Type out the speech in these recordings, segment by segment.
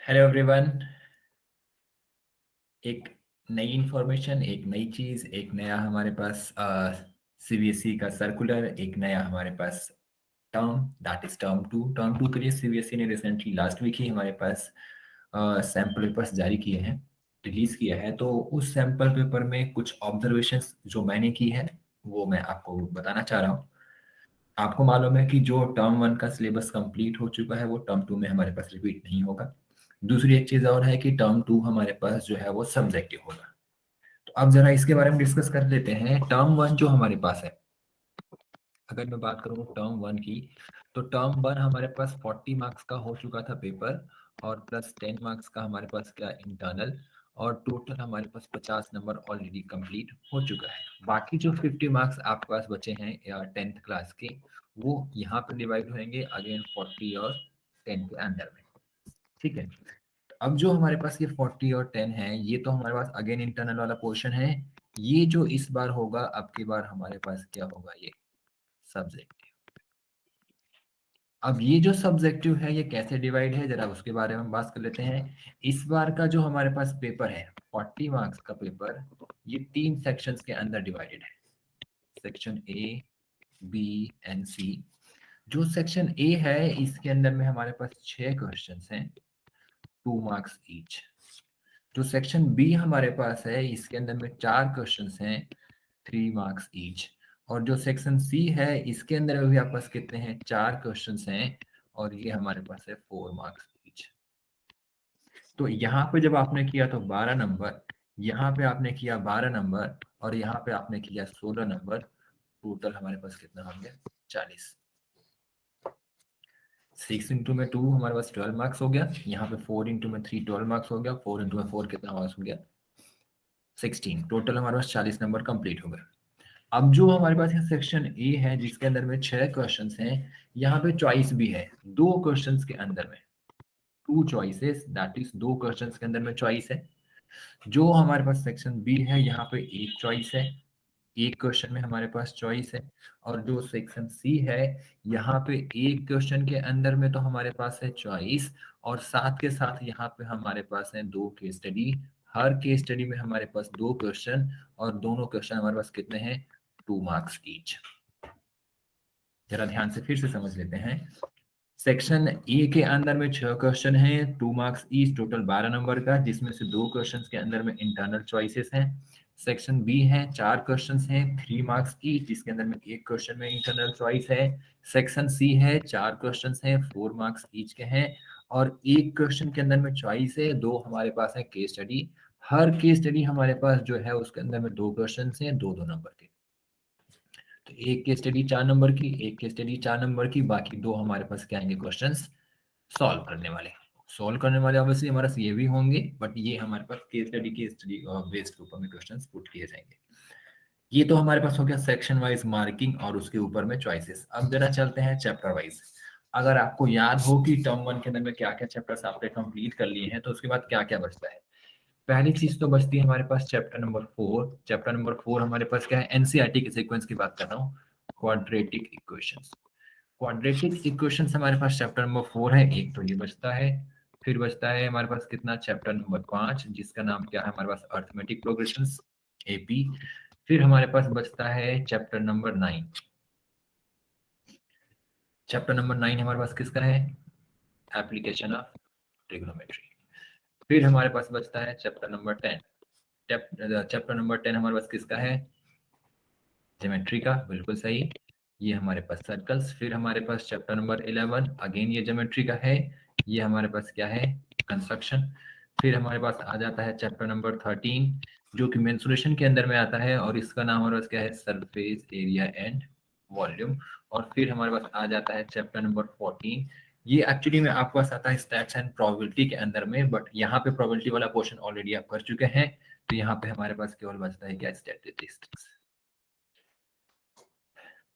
Hello everyone. एक नई information, एक नई चीज़, एक नया हमारे पास सीबीएसई का सर्कुलर, एक नया हमारे पास term, that is term two के लिए सीबीएसई ने रिसेंटली लास्ट वीक ही हमारे पास सैम्पल पेपर्स जारी किए हैं, रिलीज किया है। तो उस सैम्पल पेपर में कुछ ऑब्जर्वेशंस जो मैंने की है वो मैं आपको बताना चाह रहा हूँ। आपको मालूम है कि जो टर्म वन का सिलेबस कंप्लीट हो चुका है वो टर्म टू में हमारे पास रिपीट नहीं होगा। दूसरी एक चीज़ और है कि टर्म टू हमारे पास जो है वो सब्जेक्टिव होगा। तो अब जरा इसके बारे में डिस्कस कर लेते हैं। टर्म वन जो हमारे पास है, अगर मैं बात करूँ टर्म वन की, तो टर्म वन हमारे पास 40 मार्क्स का हो चुका था पेपर, और प्लस 10 मार्क्स का हमारे पास क्या इंटरनल, और टोटल हमारे पास 50 नंबर ऑलरेडी कंप्लीट हो चुका है। बाकी जो 50 मार्क्स आपके पास बचे हैं या 10th क्लास के, वो यहाँ पर डिवाइड होंगे अगेन 40 और 10 के अंदर में। ठीक है। अब जो हमारे पास ये 40 और 10 है, ये तो हमारे पास अगेन इंटरनल वाला पोर्शन है। ये जो इस बार होगा, अब की बार हमारे पास क्या होगा, ये सब्जेक्टिव। अब ये जो सब्जेक्टिव है ये कैसे डिवाइड है, जरा उसके बारे में बात कर लेते हैं। इस बार का जो हमारे पास पेपर है, 40 मार्क्स का पेपर, ये 3 सेक्शंस के अंदर डिवाइडेड है, सेक्शन ए, बी एंड सी। जो सेक्शन ए है इसके अंदर में हमारे पास 6 क्वेश्चंस हैं, 2 मार्क्स ईच। जो सेक्शन बी हमारे पास है इसके अंदर में 4 क्वेश्चंस हैं, 3 मार्क्स ईच। और जो सेक्शन सी है इसके अंदर में भी आपके पास कितने हैं, 4 क्वेश्चंस हैं, और ये हमारे पास है 4 मार्क्स ईच। तो यहाँ पे जब आपने किया तो 12 नंबर, यहाँ पे आपने किया 12 नंबर, और यहाँ पे आपने किया 16 नंबर। टोटल हमारे पास कितना हो गया, 40। 6 इंटू में 2 हमारे पास 12 मार्क्स हो गया, यहाँ पे 4 इंटू में 3 12 मार्क्स हो गया, 4 इंटू में 4 कितना मार्क्स हो गया, 16। टोटल हमारे पास 40 नंबर कंप्लीट हो गए। अब जो हमारे पास सेक्शन ए है जिसके अंदर में 6 क्वेश्चंस हैं, यहाँ पे चॉइस भी है 2 क्वेश्चंस के अंदर में, 2 चॉइसेस, दैट इज 2 क्वेश्चंस के अंदर में चॉइस है। जो हमारे पास सेक्शन बी है यहाँ पे एक चॉइस है, एक क्वेश्चन में हमारे पास चॉइस है। और जो सेक्शन सी है यहाँ पे एक क्वेश्चन के अंदर में तो हमारे पास है चॉइस, और साथ के साथ यहाँ पे हमारे पास है 2 केस स्टडी। हर केस स्टडी में हमारे पास 2 क्वेश्चन, और दोनों क्वेश्चन हमारे पास कितने हैं, 2 मार्क्स ईच। जरा ध्यान से फिर से समझ लेते हैं। सेक्शन ए के अंदर में 6 क्वेश्चन हैं, 2 मार्क्स ईच, टोटल 12 नंबर का, जिसमें से 2 क्वेश्चंस के अंदर में इंटरनल चॉइसेस हैं। सेक्शन बी है, 4 क्वेश्चंस हैं, 3 मार्क्स ईच, जिसके अंदर में एक क्वेश्चन में इंटरनल चॉइस है। सेक्शन सी है, 4 क्वेश्चंस हैं, 4 मार्क्स ईच के हैं, और एक क्वेश्चन के अंदर में चॉइस है, 2 हमारे पास है केस स्टडी। हर केस स्टडी हमारे पास जो है उसके अंदर में 2 क्वेश्चन हैं, 2 नंबर के। तो एक केस स्टडी 4 नंबर की, एक केस स्टडी 4 नंबर की, बाकी 2 हमारे पास क्या आएंगे, क्वेश्चंस सॉल्व करने वाले। सॉल्व करने वाले ऑब्वियसली हमारे पास ये भी होंगे, बट ये हमारे पास केस स्टडी बेस्ड के ऊपर में क्वेश्चंस पुट किए जाएंगे। ये तो हमारे पास हो गया सेक्शन वाइज मार्किंग और उसके ऊपर में चॉइसेस। अब जरा चलते हैं चैप्टर वाइज। अगर आपको याद हो कि टर्म वन के अंदर में क्या क्या चैप्टर्स आपने कंप्लीट कर लिए हैं, तो उसके बाद क्या क्या बचता है। पहली चीज तो बचती है हमारे पास चैप्टर नंबर 4। चैप्टर नंबर 4 हमारे पास क्या है, एनसीईआरटी के सीक्वेंस की बात कर रहा हूँ, क्वाड्रेटिक इक्वेशंस। क्वाड्रेटिक इक्वेशंस हमारे पास चैप्टर नंबर 4 है, एक तो ये बचता है। फिर बचता है हमारे पास कितना, चैप्टर नंबर 5, जिसका नाम क्या है हमारे पास, अर्थमेटिक प्रोग्रेशंस, एपी। फिर हमारे पास बचता है चैप्टर नंबर 9। चैप्टर नंबर 9 हमारे पास किसका है, एप्लीकेशन ऑफ ट्रिग्नोमेट्री। फिर हमारे पास बचता है चैप्टर नंबर 10। चैप्टर नंबर 10 हमारे पास किसका है, ज्योमेट्री का, बिल्कुल सही। ये हमारे पास सर्कल्स। फिर हमारे पास चैप्टर नंबर 11, अगेन ये ज्योमेट्री का है, ये हमारे पास क्या है, कंस्ट्रक्शन। फिर हमारे पास आ जाता है चैप्टर नंबर 13, जो कि मेंसुरेशन के अंदर में आता है, और इसका नाम हमारे पास क्या है, सरफेस एरिया एंड वॉल्यूम। और फिर हमारे पास आ जाता है चैप्टर नंबर 14, ये एक्चुअली में आपके पास आता है स्टैट्स एंड प्रोबेबिलिटी के अंदर में, बट यहाँ पे प्रोबेबिलिटी वाला पोर्शन ऑलरेडी आप कर चुके हैं। तो यहाँ पे हमारे पास केवल बचता है क्या, स्टैटिस्टिक्स।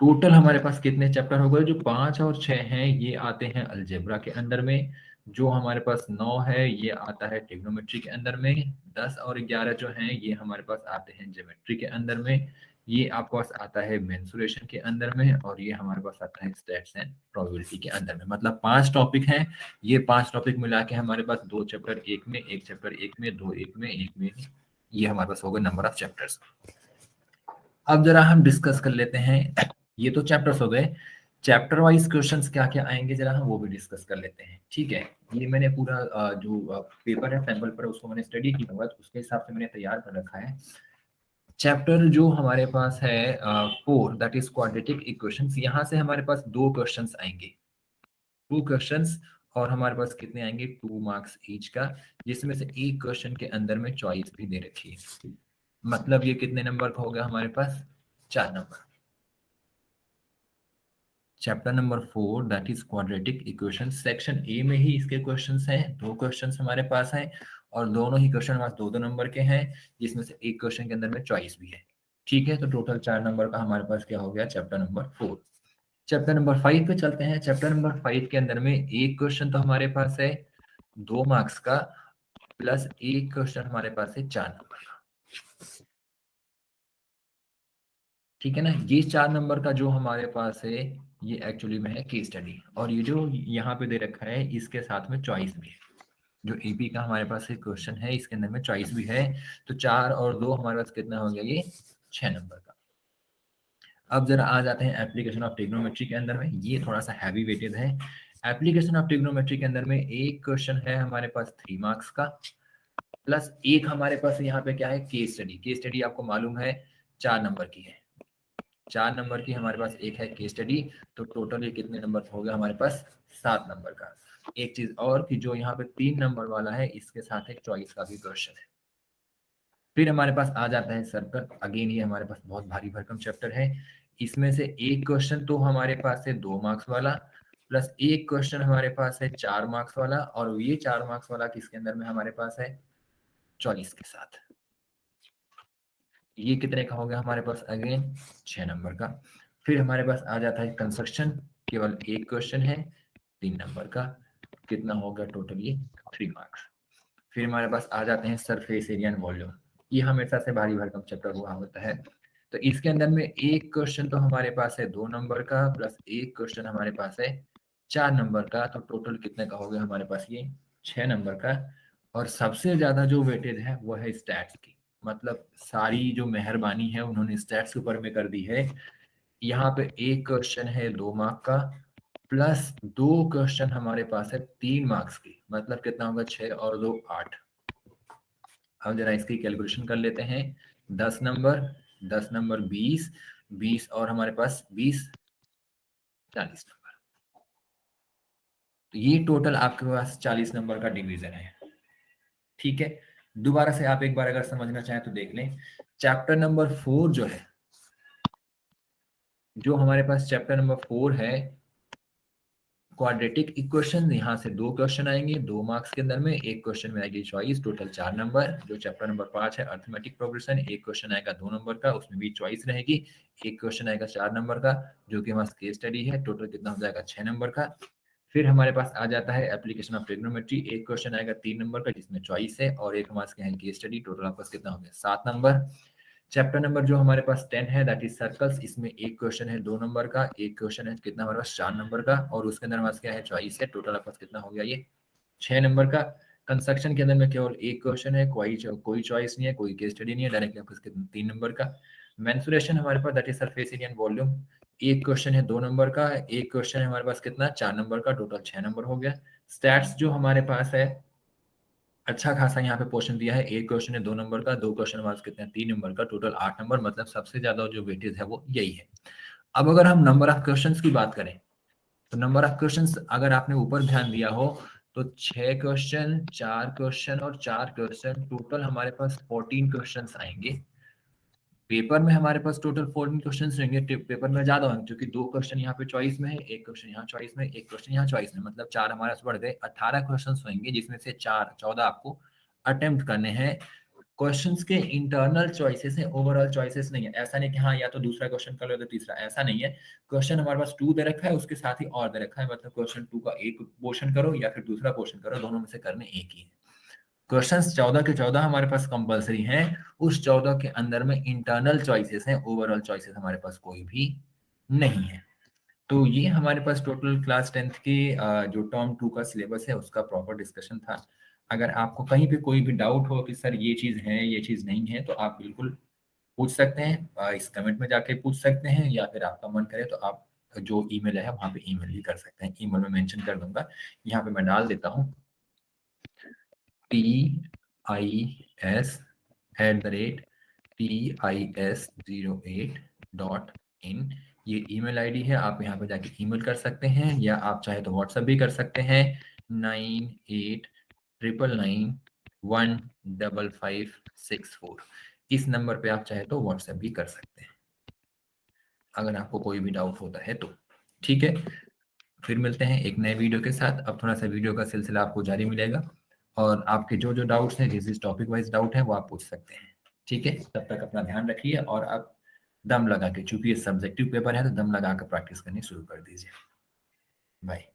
टोटल हमारे पास कितने चैप्टर हो गए, जो 5 और 6 हैं ये आते हैं अलजेब्रा के अंदर में। जो हमारे पास 9 है ये आता है ट्रिग्नोमेट्री के अंदर में। 10 और 11 जो हैं ये हमारे पास आते हैं ज्योमेट्री के अंदर में। ये आपके पास आता है मेंसुरेशन के अंदर में, और ये हमारे पास आता है स्टैट्स एंड प्रोबेबिलिटी के अंदर में। मतलब 5 टॉपिक हैं, ये 5 टॉपिक मिला के हमारे पास 2 चैप्टर एक में, 1 चैप्टर एक में, 2 एक में, 1 में, ये हमारे पास हो गए नंबर ऑफ चैप्टर्स। अब जरा हम डिस्कस कर लेते हैं, ये तो चैप्टर्स हो गए, चैप्टर वाइज क्वेश्चंस क्या क्या आएंगे जरा हम वो भी डिस्कस कर लेते हैं। ठीक है, ये मैंने पूरा जो पेपर है सैंपल पर उसको मैंने स्टडी किया हुआ है, तो उसके हिसाब से मैंने तैयार कर रखा है। चैप्टर जो हमारे पास है 4, दैट इज क्वाड्रेटिक इक्वेशंस, यहाँ से हमारे पास 2 क्वेश्चंस आएंगे, 2 क्वेश्चंस, और हमारे पास कितने आएंगे 2 मार्क्स ईच का, जिसमें से एक क्वेश्चन के अंदर में चॉइस भी दे रखी है। मतलब ये कितने नंबर का हो गया हमारे पास 4 number. Chapter number 4 that is quadratic equation, section A में ही इसके क्वेश्चंस हैं, 2 क्वेश्चंस हमारे पास हैं, और दोनों ही क्वेश्चन हमारे 2-2 नंबर के हैं, जिसमें से एक क्वेश्चन के अंदर में चॉइस भी है। ठीक है, तो टोटल 4 नंबर का हमारे पास क्या हो गया चैप्टर नंबर 4। चैप्टर नंबर 5 पे चलते हैं। चैप्टर नंबर 5 के अंदर में एक क्वेश्चन तो हमारे पास है 2 मार्क्स का, प्लस एक क्वेश्चन हमारे पास है 4 नंबर का। ठीक है ना, ये 4 नंबर का जो हमारे पास है ये एक्चुअली में है केस स्टडी, और ये जो यहाँ पे दे रखा है इसके साथ में चॉइस भी है। जो एपी का हमारे पास एक क्वेश्चन है इसके अंदर में चॉइस भी है, तो 4 और 2 हमारे पास कितना हो गया ये 6 नंबर का। अब जरा आ जाते हैं एप्लीकेशन ऑफ ट्रिग्नोमेट्री के अंदर में, ये थोड़ा सा हैवी वेटेड है। एप्लीकेशन ऑफ ट्रिग्नोमेट्री के अंदर में एक क्वेश्चन है हमारे पास 3 मार्क्स का, प्लस एक हमारे पास यहाँ पे क्या है केस स्टडी। केस स्टडी आपको मालूम है 4 नंबर की है, 4 नंबर की हमारे पास एक है केस स्टडी, तो टोटल ये कितने नंबर हो गया हमारे पास 7 नंबर का। एक चीज और कि जो यहाँ पे 3 नंबर वाला है इसके साथ एक चॉइस का भी क्वेश्चन है। फिर हमारे पास आ जाता है सर्कल, अगेन ये हमारे पास बहुत भारी भरकम चैप्टर है। इसमें से एक क्वेश्चन तो हमारे पास है 2 मार्क्स वाला, प्लस एक क्वेश्चन हमारे पास है 4 मार्क्स वाला, और ये 4 मार्क्स वाला किसके अंदर में हमारे पास है चॉइस के साथ। ये कितने का हो गया हमारे पास अगेन 6 नंबर का। फिर हमारे पास आ जाता है कंस्ट्रक्शन, केवल एक क्वेश्चन है 3 नंबर का, कितना होगा टोटल ये 3 मार्क्स। फिर हमारे पास आ जाते हैं सरफेस एरिया एंड वॉल्यूम, ये हमेशा से भारी भरकम चैप्टर हुआ होता है। तो इसके अंदर में एक क्वेश्चन तो हमारे पास है 2 नंबर का, प्लस एक क्वेश्चन हमारे पास है 4 नंबर का, तो टोटल कितने का हो गया हमारे पास ये 6 नंबर का। और सबसे ज्यादा जो वेटेज है वो है स्टैट्स की, मतलब सारी जो मेहरबानी है उन्होंने स्टैट्स के ऊपर में कर दी है। यहाँ पे एक क्वेश्चन है 2 मार्क का, प्लस 2 क्वेश्चन हमारे पास है 3 मार्क्स की, मतलब कितना होगा 6 और 2 8। अब जरा इसकी कैलकुलेशन कर लेते हैं, 10 नंबर 10 नंबर 20, 20 और हमारे पास 20 40 नंबर, तो ये टोटल आपके पास 40 नंबर का डिवीजन है। ठीक है, दोबारा से आप एक बार अगर समझना चाहें तो देख लें। चैप्टर नंबर 4 जो है, जो हमारे पास चैप्टर नंबर 4 है क्वाड्रेटिक इक्वेशन, यहाँ से 2 क्वेश्चन आएंगे 2 मार्क्स के अंदर में, एक क्वेश्चन में आएगी चॉइस, टोटल 4 नंबर। जो चैप्टर नंबर 5 है अर्थमेटिक प्रोग्रेशन, एक क्वेश्चन आएगा 2 नंबर का, उसमें भी चॉइस रहेगी, एक क्वेश्चन आएगा 4 नंबर का जो कि हमारा केस स्टडी है, टोटल कितना हो जाएगा 6 नंबर का। फिर हमारे पास आ जाता है एप्लीकेशन ऑफ ट्रिग्नोमेट्री, एक क्वेश्चन आएगा 3 नंबर का जिसमें चॉइस है, और एक हमारे यहाँ केस स्टडी, टोटल आपका कितना हो गया 7 नंबर। चैप्टर नंबर जो हमारे पास 10 है दैट इज सर्कल्स, इसमें एक क्वेश्चन है 2 नंबर का, एक क्वेश्चन है कितना हमारे पास 4 नंबर का, और उसके अंदर हमारे पास क्या है चॉइस है, टोटल आपके पास कितना हो गया ये 6 नंबर का। कंस्ट्रक्शन के अंदर में केवल एक क्वेश्चन है, कोई चॉइस नहीं है, कोई केस स्टडी नहीं है, डायरेक्टली आपके 3 नंबर का। मेंसुरेशन हमारे पास that is surface area and volume, एक क्वेश्चन है 2 नंबर का, एक क्वेश्चन है हमारे पास कितना 4 नंबर का, टोटल 6 नंबर हो गया। स्टैट्स जो हमारे पास है अच्छा खासा यहाँ पे पोर्शन दिया है, एक क्वेश्चन है 2 नंबर का, 2 क्वेश्चन हमारे पास कितने 3 नंबर का, टोटल 8 नंबर, मतलब सबसे ज्यादा जो वेटेज है वो यही है। अब अगर हम नंबर ऑफ क्वेश्चंस की बात करें, तो नंबर ऑफ क्वेश्चंस अगर आपने ऊपर ध्यान दिया हो तो 6 क्वेश्चन 4 क्वेश्चन और 4 क्वेश्चन, टोटल हमारे पास 14 क्वेश्चंस आएंगे। पेपर में हमारे पास टोटल 14 क्वेश्चंस रहेंगे, पेपर में ज्यादा होंगे क्योंकि 2 क्वेश्चन यहाँ पे चॉइस में है, एक क्वेश्चन यहाँ चॉइस में, एक क्वेश्चन यहाँ चॉइस में, मतलब 4 हमारे पास बढ़ गए 18 क्वेश्चंस होंगे, जिसमें से 14 आपको अटेम्प्ट करने हैं। क्वेश्चंस के इंटरनल चॉइसेस हैं, ओवरऑल चॉइसेस नहीं है। ऐसा नहीं कि हाँ या तो दूसरा क्वेश्चन कर लो तो तीसरा, ऐसा नहीं है। क्वेश्चन हमारे पास 2 दे रखा है, उसके साथ ही और दे रखा है, मतलब क्वेश्चन 2 का एक पोर्शन करो या फिर दूसरा पोर्शन करो, दोनों में से करने एक ही है। क्वेश्चंस 14 के 14 हमारे पास कंपलसरी हैं, उस 14 के अंदर में इंटरनल चॉइसेस हैं, ओवरऑल चॉइसेस हमारे पास कोई भी नहीं है। तो ये हमारे पास टोटल क्लास 10th के जो टर्म 2 का सिलेबस है उसका प्रॉपर डिस्कशन था। अगर आपको कहीं पे कोई भी डाउट हो कि सर ये चीज़ है, ये चीज़ नहीं है, तो आप बिल्कुल पूछ सकते हैं, इस कमेंट में जाके पूछ सकते हैं, या फिर आपका मन करे तो आप जो ईमेल है वहाँ पे ईमेल भी कर सकते हैं। ईमेल में मेंशन कर दूंगा, यहाँ पे मैं डाल देता हूँ TIS@TIS08.in। ये ईमेल आईडी है, आप यहाँ पे जाके ईमेल कर सकते हैं, या आप चाहे तो व्हाट्सएप भी कर सकते हैं 9899915564। इस नंबर पे आप चाहे तो व्हाट्सएप भी कर सकते हैं अगर आपको कोई भी डाउट होता है तो। ठीक है, फिर मिलते हैं एक नए वीडियो के साथ। अब थोड़ा सा वीडियो का सिलसिला आपको जारी मिलेगा, और आपके जो जो डाउट्स हैं, जिस जिस टॉपिक वाइज डाउट है, वो आप पूछ सकते हैं। ठीक है, तब तक अपना ध्यान रखिए, और आप दम लगा के, चूंकि ये सब्जेक्टिव पेपर है, तो दम लगा कर प्रैक्टिस करनी शुरू कर दीजिए। बाय।